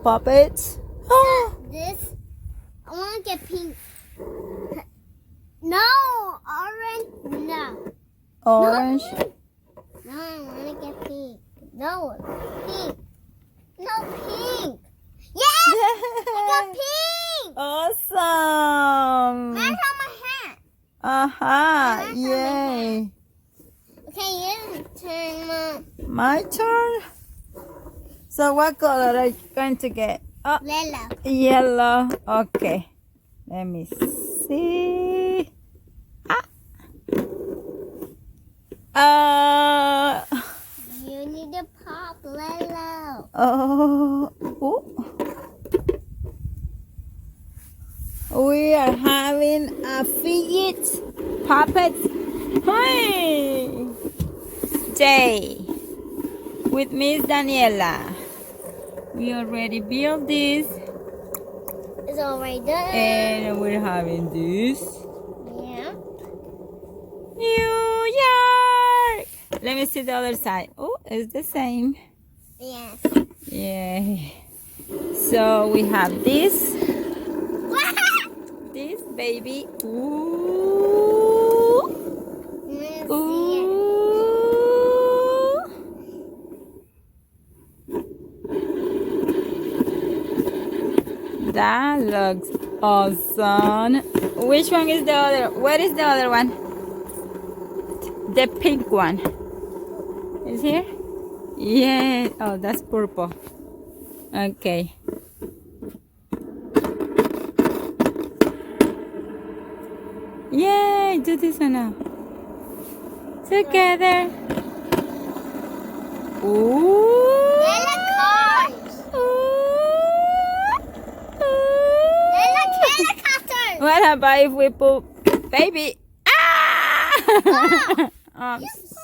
puppets. This, I want to get pink. No, orange, no. Orange. No, I want to get pink. No, pink. No, pink. Yes! I got pink! Awesome. That's on my hat. Aha. That's on my Yay. Okay, your turn, Mom. My turn. So what color are you going to get? Oh, Lila. yellow. Okay. Let me see. You need to pop Lilo. Oh. Ooh. We are having a fidget puppet day with Miss Daniela. We already built this It's already done. and we're having this. Yeah. New York! Let me see the other side. Oh, it's the same. Yes. Yay. So we have this. This baby. Ooh. Let's see Ooh. That looks awesome. Which one is the other? Where is the other one? The pink one. Is here? Yeah. Oh, that's purple. Okay. Yay! Do this one now. Together. Ooh. Lila cars. Lila helicopters. What about if we put baby? Ah! I'm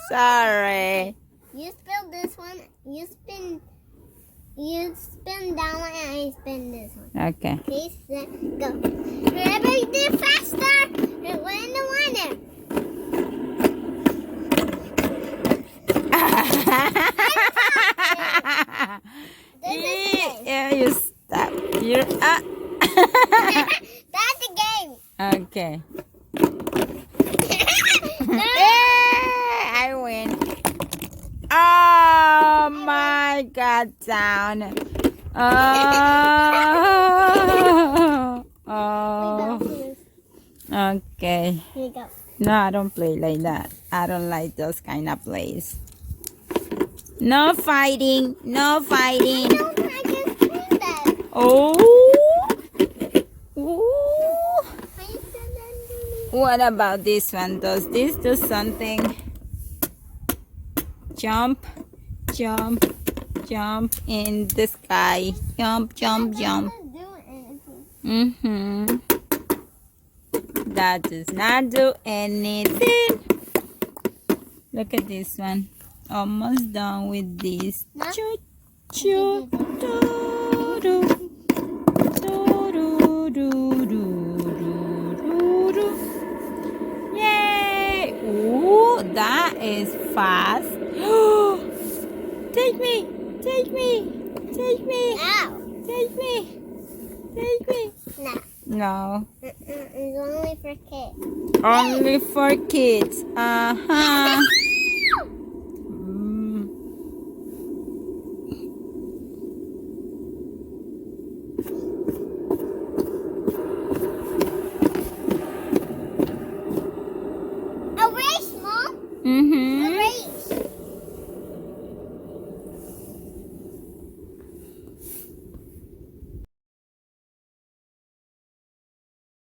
sorry. You spill this one. You spin that one, and I spin this one. Okay. Okay, set, go. Whoever you do faster, and win the winner. This is the game. Yeah, you stop. You're That's the game. Okay. No. I win. Oh my God, down. Oh. Oh. Okay. Here you go. No, I don't play like that. I don't like those kind of plays. No fighting. No fighting. No, I just spin that. Oh. Ooh. How you spin that? What about this one? Does this do something? Jump, jump, jump in the sky. Jump, jump, jump. I'm not doing anything. That does not do anything. Look at this one. Almost done with this. No? Choo, choo, doo, doo. Doo, doo, doo, doo, doo, doo. Yay! Ooh, that is fast. Take me! Take me! Take me! Ow. Take me! Take me! No. No. It's only for kids. Only for kids. Uh-huh. Mm. A race, Mom. A Mm-hmm. race.